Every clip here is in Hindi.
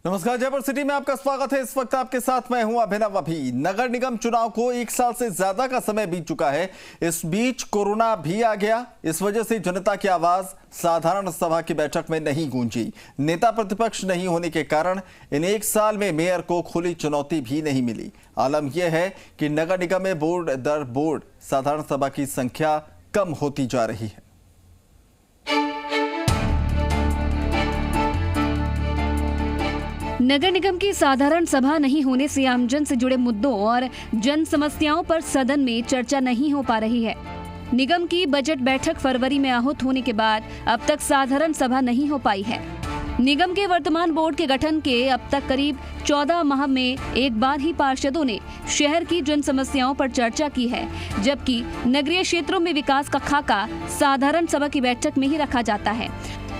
नमस्कार, जयपुर सिटी में आपका स्वागत है। इस वक्त आपके साथ मैं हूं अभिनव। अभी नगर निगम चुनाव को 1 साल से ज्यादा का समय बीत चुका है। इस बीच कोरोना भी आ गया। इस वजह से जनता की आवाज साधारण सभा की बैठक में नहीं गूंजी। नेता प्रतिपक्ष नहीं होने के कारण इन 1 साल में मेयर को खुली चुनौती भी नहीं मिली। आलम यह है कि नगर निगम में बोर्ड दर बोर्ड साधारण सभा की संख्या कम होती जा रही है। नगर निगम की साधारण सभा नहीं होने से आमजन से जुड़े मुद्दों और जन समस्याओं पर सदन में चर्चा नहीं हो पा रही है। निगम की बजट बैठक फरवरी में आहूत होने के बाद अब तक साधारण सभा नहीं हो पाई है। निगम के वर्तमान बोर्ड के गठन के अब तक करीब 14 माह में एक बार ही पार्षदों ने शहर की जन समस्याओं पर चर्चा की है, जबकि नगरीय क्षेत्रों में विकास का खाका साधारण सभा की बैठक में ही रखा जाता है।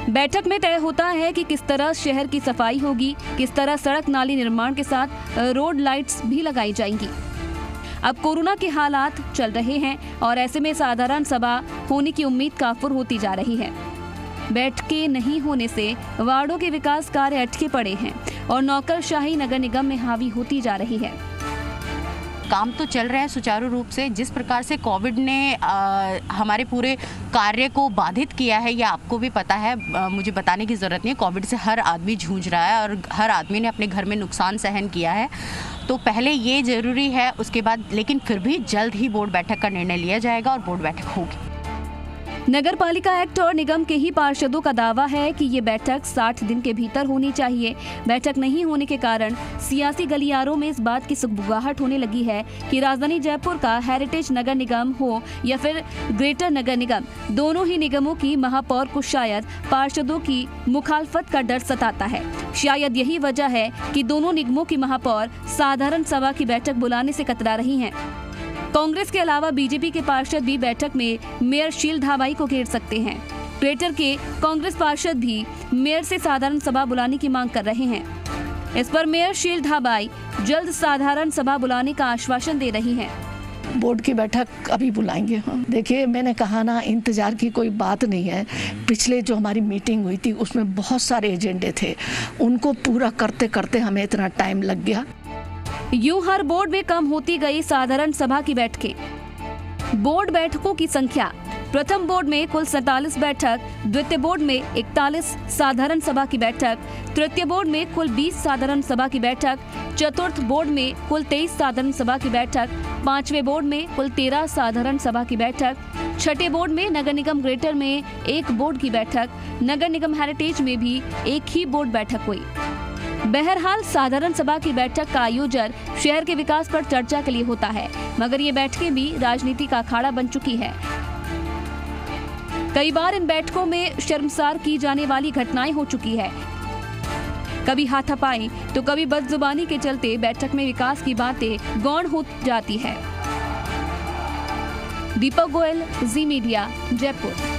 बैठक में तय होता है कि किस तरह शहर की सफाई होगी, किस तरह सड़क नाली निर्माण के साथ रोड लाइट्स भी लगाई जाएंगी। अब कोरोना के हालात चल रहे हैं और ऐसे में साधारण सभा होने की उम्मीद काफुर होती जा रही है। बैठकें नहीं होने से वार्डों के विकास कार्य अटके पड़े हैं और नौकरशाही नगर निगम में हावी होती जा रही है। काम तो चल रहे हैं सुचारू रूप से। जिस प्रकार से कोविड ने हमारे पूरे कार्य को बाधित किया है, यह आपको भी पता है, मुझे बताने की ज़रूरत नहीं है। कोविड से हर आदमी जूझ रहा है और हर आदमी ने अपने घर में नुकसान सहन किया है। तो पहले ये ज़रूरी है, उसके बाद लेकिन फिर भी जल्द ही बोर्ड बैठक का निर्णय लिया जाएगा और बोर्ड बैठक होगी। नगर पालिका एक्ट और निगम के ही पार्षदों का दावा है कि ये बैठक 60 दिन के भीतर होनी चाहिए। बैठक नहीं होने के कारण सियासी गलियारों में इस बात की सुगबुगाहट होने लगी है कि राजधानी जयपुर का हेरिटेज नगर निगम हो या फिर ग्रेटर नगर निगम, दोनों ही निगमों की महापौर को शायद पार्षदों की मुखालफत का डर सताता है। शायद यही वजह है कि दोनों निगमों की महापौर साधारण सभा की बैठक बुलाने से कतरा रही हैं। कांग्रेस के अलावा बीजेपी के पार्षद भी बैठक में मेयर शील धाबाई को घेर सकते हैं। ग्रेटर के कांग्रेस पार्षद भी मेयर से साधारण सभा बुलाने की मांग कर रहे हैं। इस पर मेयर शील धाबाई जल्द साधारण सभा बुलाने का आश्वासन दे रही हैं। बोर्ड की बैठक अभी बुलाएंगे हम। देखिए, मैंने कहा ना, इंतजार की कोई बात नहीं है। पिछले जो हमारी मीटिंग हुई थी उसमें बहुत सारे एजेंडे थे, उनको पूरा करते करते हमें इतना टाइम लग गया। यूं हर बोर्ड में कम होती गई साधारण सभा की बैठकें। बोर्ड बैठकों की संख्या: प्रथम बोर्ड में कुल 47 बैठक, द्वितीय बोर्ड में 41 साधारण सभा की बैठक, तृतीय बोर्ड में कुल 20 साधारण सभा की बैठक, चतुर्थ बोर्ड में कुल 23 साधारण सभा की बैठक, पांचवें बोर्ड में कुल 13 साधारण सभा की बैठक, छठे बोर्ड में नगर निगम ग्रेटर में 1 बोर्ड की बैठक, नगर निगम हेरिटेज में भी 1 ही बोर्ड बैठक हुई। बहरहाल साधारण सभा की बैठक का आयोजन शहर के विकास पर चर्चा के लिए होता है, मगर ये बैठकें भी राजनीति का अखाड़ा बन चुकी है। कई बार इन बैठकों में शर्मसार की जाने वाली घटनाएं हो चुकी है। कभी हाथापाई तो कभी बदजुबानी के चलते बैठक में विकास की बातें गौण हो जाती है। दीपक गोयल, जी मीडिया, जयपुर।